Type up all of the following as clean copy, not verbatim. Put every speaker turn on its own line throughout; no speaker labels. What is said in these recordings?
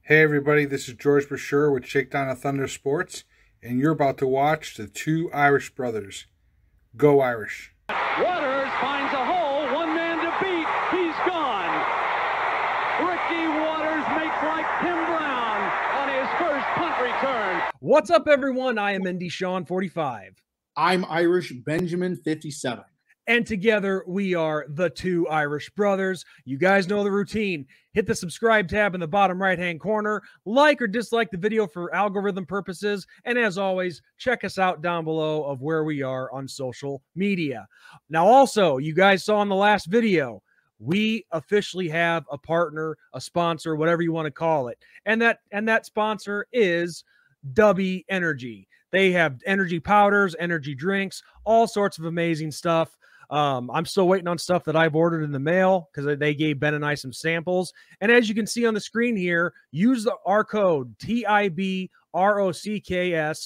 Hey everybody, this is George Brasher with Shakedown of Thunder Sports, and you're about to watch the two Irish brothers. Go Irish.
Waters finds a hole, one man to beat, he's gone. Ricky Waters makes like Tim Brown on his first punt return.
What's up, everyone? I am Indy Sean 45.
I'm Irish Benjamin 57.
And together we are the two Irish brothers. You guys know the routine. Hit the subscribe tab in the bottom right-hand corner. Like or dislike the video for algorithm purposes. And as always, check us out down below of where we are on social media. Now, also, you guys saw in the last video, we officially have a partner, a sponsor, whatever you want to call it. And that sponsor is Dubby Energy. They have energy powders, energy drinks, all sorts of amazing stuff. I'm still waiting on stuff that I've ordered in the mail because they gave Ben and I some samples. And as you can see on the screen here, use our code TIBROCKS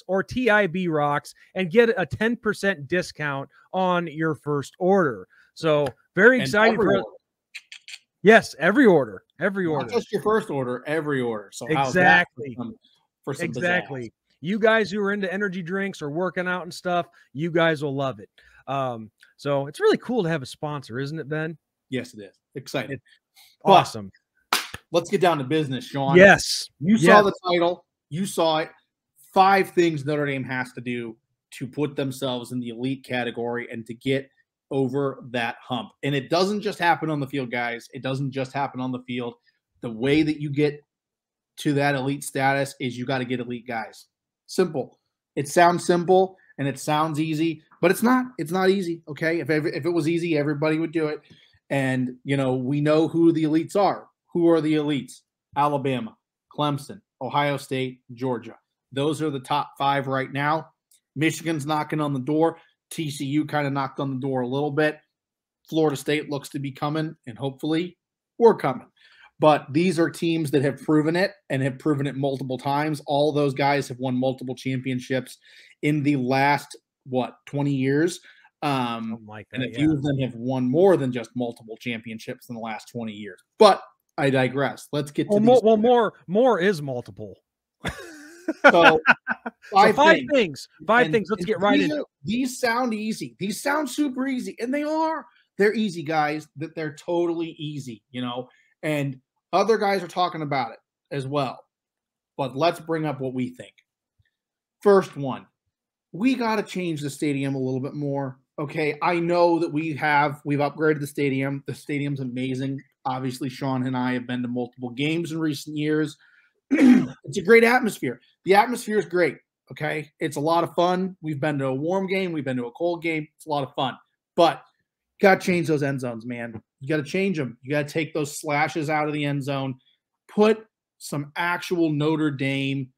or TIB Rocks and get a 10% discount on your first order. So very excited for yes, every order. Not
just your first order, every order. So
exactly.
For some
exactly.
pizzazz.
You guys who are into energy drinks or working out and stuff, you guys will love it. So it's really cool to have a sponsor, isn't it, Ben?
Yes, it is. Excited.
Awesome.
Let's get down to business, Sean.
Yes.
You saw the title. You saw it. 5 things Notre Dame has to do to put themselves in the elite category and to get over that hump. And it doesn't just happen on the field, guys. It doesn't just happen on the field. The way that you get to that elite status is you got to get elite guys. Simple. It sounds simple and it sounds easy, but it's not. It's not easy, okay? If it was easy, everybody would do it. And, you know, we know who the elites are. Who are the elites? Alabama, Clemson, Ohio State, Georgia. Those are the top 5 right now. Michigan's knocking on the door. TCU kind of knocked on the door a little bit. Florida State looks to be coming, and hopefully we're coming. But these are teams that have proven it and have proven it multiple times. All those guys have won multiple championships in the last, 20 years? And a few of them have won more than just multiple championships in the last 20 years. But I digress. Let's get to these.
More is multiple.
So five
things. Let's get right into it.
These sound easy. These sound super easy, and they are. They're easy, guys. That they're totally easy, you know. And other guys are talking about it as well. But let's bring up what we think. First one, we got to change the stadium a little bit more. Okay, I know that we've upgraded the stadium. The stadium's amazing. Obviously, Sean and I have been to multiple games in recent years. It's a great atmosphere. The atmosphere is great. Okay, it's a lot of fun. We've been to a warm game. We've been to a cold game. It's a lot of fun. But you got to change those end zones, man. You got to change them. You got to take those slashes out of the end zone. Put some actual Notre Dame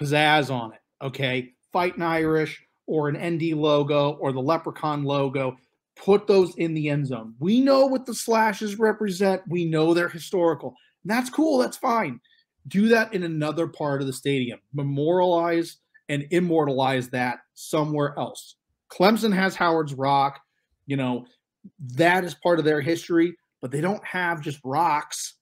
pizzazz on it. Okay, Fighting Irish or an ND logo or the Leprechaun logo. Put those in the end zone. We know what the slashes represent. We know they're historical. That's cool. That's fine. Do that in another part of the stadium. Memorialize and immortalize that somewhere else. Clemson has Howard's Rock. You know, that is part of their history, but they don't have just rocks,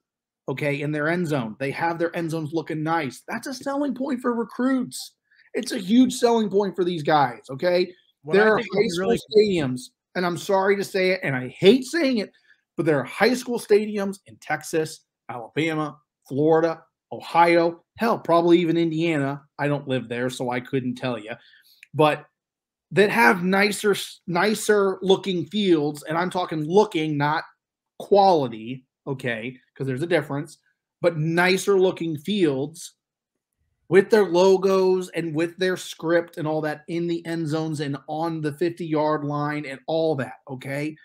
okay, in their end zone. They have their end zones looking nice. That's a selling point for recruits. It's a huge selling point for these guys, okay? There are high school stadiums, and I'm sorry to say it, and I hate saying it, but there are high school stadiums in Texas, Alabama, Florida, Ohio, hell, probably even Indiana. I don't live there, so I couldn't tell you. But that have nicer looking fields, and I'm talking looking, not quality, okay, because there's a difference, but nicer looking fields with their logos and with their script and all that in the end zones and on the 50-yard line and all that, okay?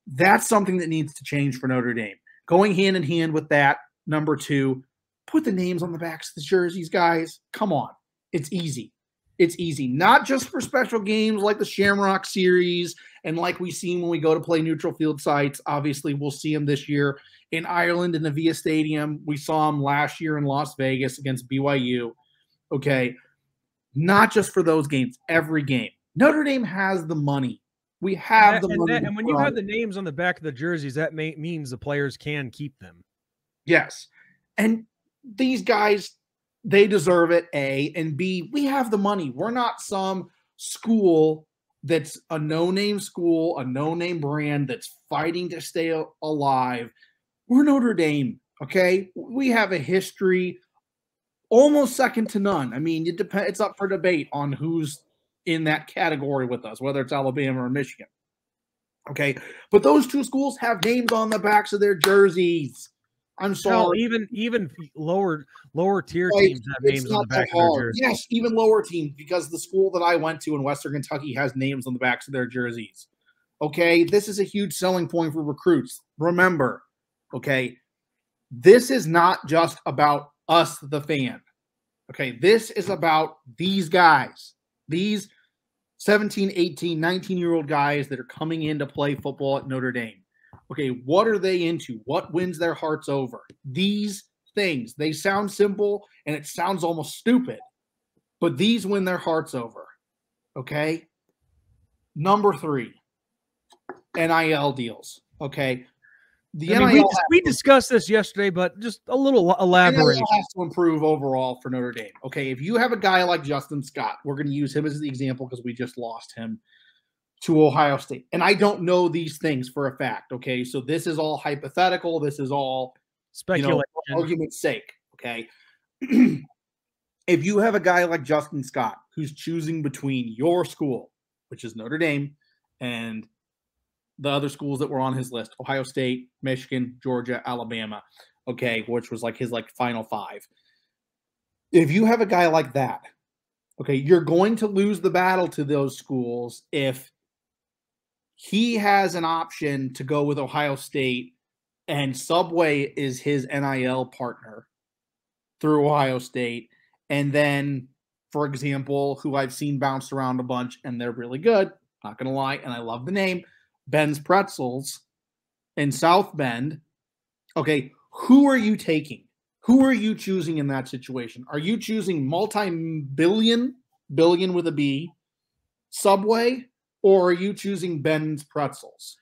That's something that needs to change for Notre Dame. Going hand in hand with that, number 2, put the names on the backs of the jerseys, guys. Come on. It's easy. It's easy. Not just for special games like the Shamrock Series and like we see when we go to play neutral field sites. Obviously, we'll see them this year in Ireland in the Via Stadium. We saw them last year in Las Vegas against BYU. Okay. Not just for those games, every game. Notre Dame has the money. We have the money.
And when you have the names on the back of the jerseys, that means the players can keep them.
Yes. And these guys, they deserve it, A, and B, we have the money. We're not some school that's a no-name school, a no-name brand that's fighting to stay alive. We're Notre Dame, okay? We have a history almost second to none. I mean, it's up for debate on who's in that category with us, whether it's Alabama or Michigan. Okay, but those two schools have names on the backs of their jerseys. I'm sorry.
Hell, even lower tier teams have names on the back of their jerseys.
Yes, even lower teams, because the school that I went to in Western Kentucky has names on the backs of their jerseys. Okay, this is a huge selling point for recruits. Remember, okay, this is not just about us, the fan. Okay, this is about these guys, these 17, 18, 19-year-old guys that are coming in to play football at Notre Dame. Okay, what are they into? What wins their hearts over? These things. They sound simple and it sounds almost stupid, but these win their hearts over. Okay? Number 3, NIL deals. Okay?
We discussed this yesterday, but just a little elaboration.
NIL has to improve overall for Notre Dame. Okay, if you have a guy like Justin Scott, we're going to use him as the example because we just lost him to Ohio State. And I don't know these things for a fact, okay? So this is all hypothetical. This is all
speculation,
for argument's sake, okay? If you have a guy like Justin Scott who's choosing between your school, which is Notre Dame, and the other schools that were on his list, Ohio State, Michigan, Georgia, Alabama, okay, which was like his final 5. If you have a guy like that, okay, you're going to lose the battle to those schools if he has an option to go with Ohio State and Subway is his NIL partner through Ohio State. And then, for example, who I've seen bounced around a bunch and they're really good, not going to lie, and I love the name, Ben's Pretzels in South Bend. Okay, who are you taking? Who are you choosing in that situation? Are you choosing billion with a B, Subway, or are you choosing Ben's Pretzels?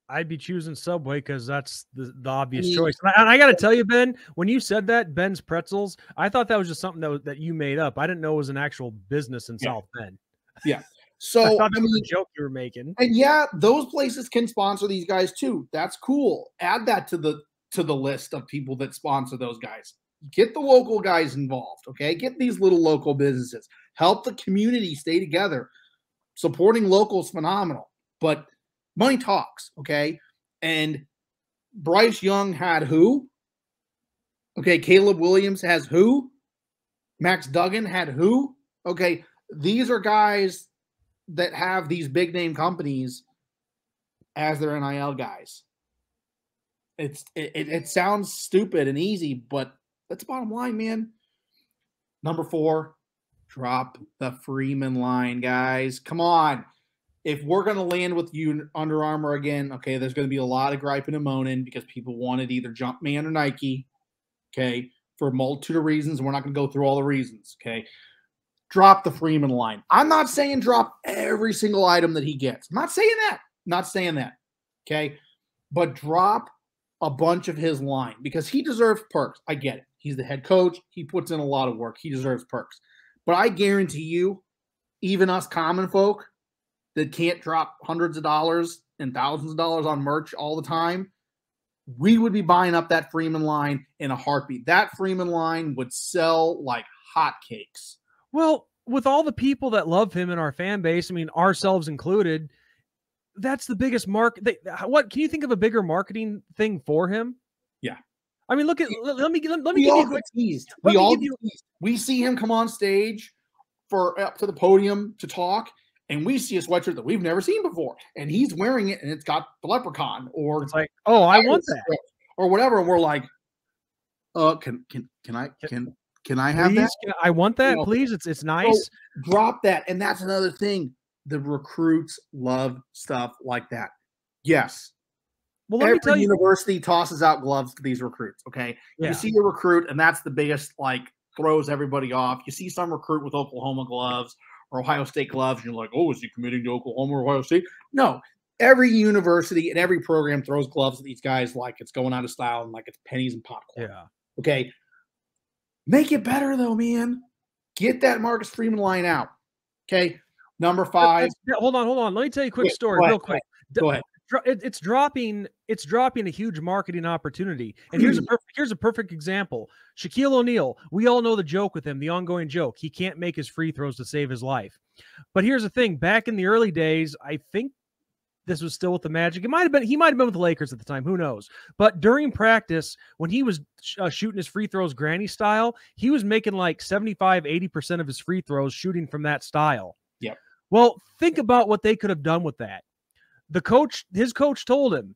I'd be choosing Subway because that's the obvious choice. And I got to tell you, Ben, when you said that, Ben's Pretzels, I thought that was just something that you made up. I didn't know it was an actual business in South Bend.
Yeah. So
I thought that was a joke you were making.
And yeah, those places can sponsor these guys too. That's cool. Add that to the list of people that sponsor those guys. Get the local guys involved, okay? Get these little local businesses. Help the community stay together. Supporting local is phenomenal, but money talks, okay? And Bryce Young had who? Okay, Caleb Williams has who? Max Duggan had who? Okay, these are guys that have these big name companies as their NIL guys. It sounds stupid and easy, but that's the bottom line, man. Number 4, drop the Freeman line, guys. Come on. If we're going to land with you Under Armour again, okay, there's going to be a lot of griping and moaning because people wanted either Jumpman or Nike, okay, for a multitude of reasons. And we're not going to go through all the reasons, okay? Drop the Freeman line. I'm not saying drop every single item that he gets. I'm not saying that. Not saying that. Okay. But drop a bunch of his line because he deserves perks. I get it. He's the head coach. He puts in a lot of work. He deserves perks. But I guarantee you, even us common folk that can't drop hundreds of dollars and thousands of dollars on merch all the time, we would be buying up that Freeman line in a heartbeat. That Freeman line would sell like hotcakes.
Well, with all the people that love him in our fan base, I mean, ourselves included, that's the biggest what can you think of a bigger marketing thing for him?
Yeah.
I mean, let me give you a quick teased.
We see him come on stage up to the podium to talk, and we see a sweatshirt that we've never seen before, and he's wearing it, and it's got the leprechaun, or
it's like, oh, I want that,
or whatever, and we're like, can I have that?
I want that, please. It's nice.
So drop that. And that's another thing. The recruits love stuff like that. Yes. Well, let me tell you, university tosses out gloves to these recruits. Okay. Yeah. You see a recruit, and that's the biggest, throws everybody off. You see some recruit with Oklahoma gloves or Ohio State gloves, and you're like, oh, is he committing to Oklahoma or Ohio State? No. Every university and every program throws gloves at these guys like it's going out of style and like it's pennies and popcorn.
Yeah.
Okay. Make it better, though, man. Get that Marcus Freeman line out. Okay. Number 5.
Hold on. Let me tell you a quick story, real quick.
Go ahead.
It's dropping a huge marketing opportunity. And here's a perfect example. Shaquille O'Neal, we all know the joke with him, the ongoing joke. He can't make his free throws to save his life. But here's the thing. Back in the early days, I think this was still with the Magic. He might have been with the Lakers at the time. Who knows? But during practice, when he was shooting his free throws granny style, he was making like 75-80% of his free throws shooting from that style.
Yep.
Well, think about what they could have done with that. His coach told him,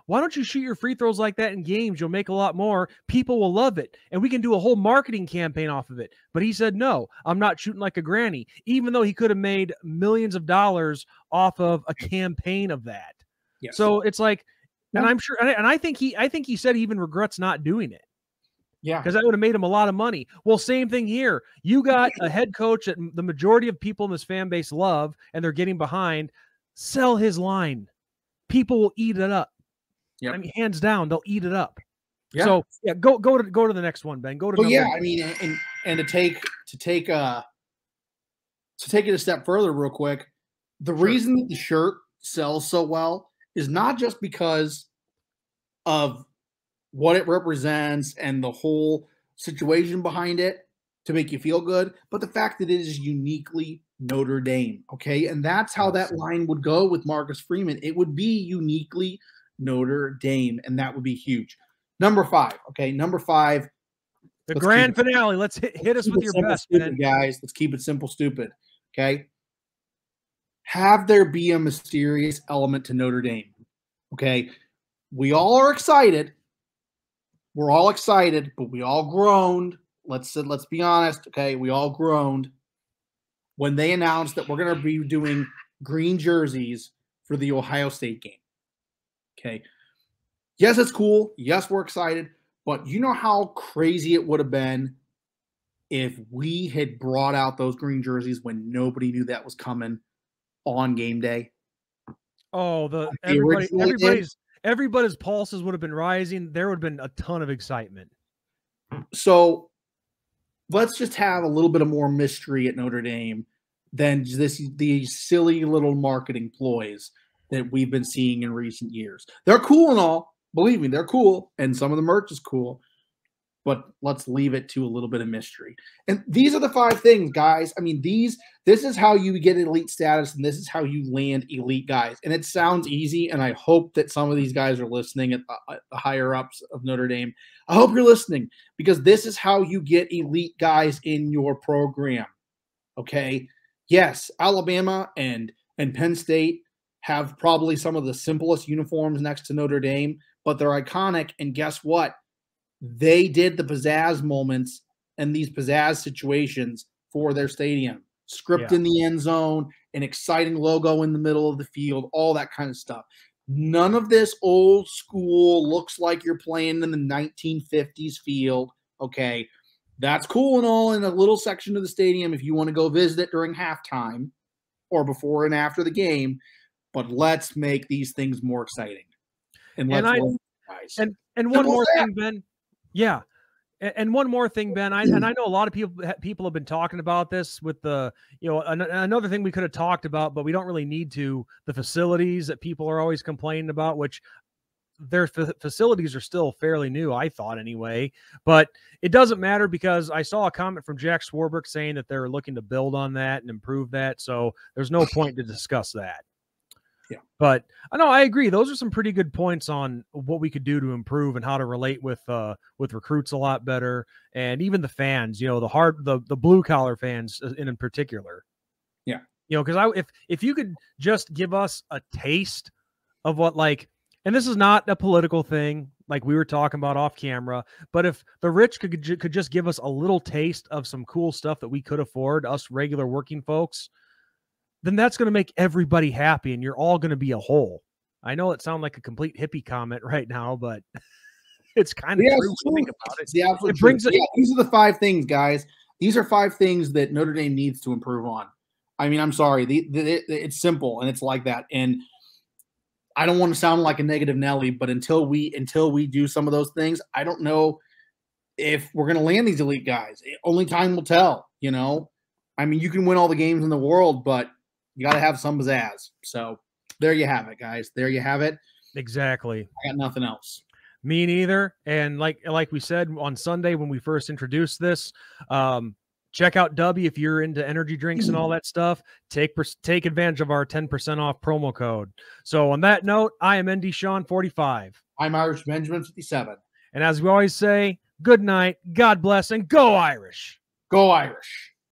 why don't you shoot your free throws like that in games? You'll make a lot more. People will love it. And we can do a whole marketing campaign off of it. But he said, no, I'm not shooting like a granny, even though he could have made millions of dollars off of a campaign of that.
Yes.
So it's like, and I'm sure, and I think he said he even regrets not doing it.
Yeah.
Because that would have made him a lot of money. Well, same thing here. You got a head coach that the majority of people in this fan base love, and they're getting behind. Sell his line. People will eat it up.
Yep.
I mean, hands down, they'll eat it up.
Yeah.
So yeah, go to the next one, Ben. Go to.
Well, yeah, I mean, and to take it a step further, real quick, the reason that the shirt sells so well is not just because of what it represents and the whole situation behind it to make you feel good, but the fact that it is uniquely Notre Dame, okay? And that's how that line would go with Marcus Freeman. It would be uniquely Notre Dame, and that would be huge. Number 5, okay? Number 5.
The grand finale. Let's hit us with your best,
stupid, guys. Let's keep it simple, stupid, okay? Have there be a mysterious element to Notre Dame, okay? We all are excited. We're all excited, but we all groaned. Let's be honest, okay? We all groaned when they announced that we're going to be doing green jerseys for the Ohio State game. Okay. Yes, it's cool. Yes, we're excited. But you know how crazy it would have been if we had brought out those green jerseys when nobody knew that was coming on game day?
Oh, everybody's pulses would have been rising. There would have been a ton of excitement.
So let's just have a little bit of more mystery at Notre Dame than these silly little marketing ploys that we've been seeing in recent years. They're cool and all. Believe me, they're cool. And some of the merch is cool. But let's leave it to a little bit of mystery. And these are the 5 things, guys. I mean, this is how you get elite status, and this is how you land elite guys. And it sounds easy, and I hope that some of these guys are listening at the higher-ups of Notre Dame. I hope you're listening, because this is how you get elite guys in your program, okay? Yes, Alabama and Penn State have probably some of the simplest uniforms next to Notre Dame, but they're iconic, and guess what? They did the pizzazz moments and these pizzazz situations for their stadium. Script in the end zone, an exciting logo in the middle of the field, all that kind of stuff. None of this old school looks like you're playing in the 1950s field. Okay, that's cool and all in a little section of the stadium if you want to go visit it during halftime or before and after the game. But let's make these things more exciting. And let's guys.
And one more thing, Ben. Yeah. And one more thing, Ben, I know a lot of people have been talking about this with the, another thing we could have talked about, but we don't really need to, the facilities that people are always complaining about, which their facilities are still fairly new, I thought anyway, but it doesn't matter because I saw a comment from Jack Swarbrick saying that they're looking to build on that and improve that. So there's no point to discuss that.
Yeah.
But I know I agree. Those are some pretty good points on what we could do to improve and how to relate with recruits a lot better. And even the fans, the blue collar fans in particular.
Yeah.
Because if you could just give us a taste of what, like, and this is not a political thing, like we were talking about off camera, but if the rich could just give us a little taste of some cool stuff that we could afford, us regular working folks, then that's going to make everybody happy, and you're all going to be a whole. I know it sounds like a complete hippie comment right now, but it's kind of true. Think about it.
It brings it. Yeah, these are the 5 things, guys. These are 5 things that Notre Dame needs to improve on. I mean, I'm sorry. It's simple, and it's like that. And I don't want to sound like a negative Nelly, but until we do some of those things, I don't know if we're going to land these elite guys. Only time will tell, you know. I mean, you can win all the games in the world, but you got to have some pizzazz. So there you have it, guys. There you have it.
Exactly.
I got nothing else.
Me neither. And like we said on Sunday when we first introduced this, check out W if you're into energy drinks and all that stuff. Take advantage of our 10% off promo code. So on that note, I am ND Sean 45.
I'm Irish Benjamin 57.
And as we always say, good night, God bless, and go Irish.
Go Irish.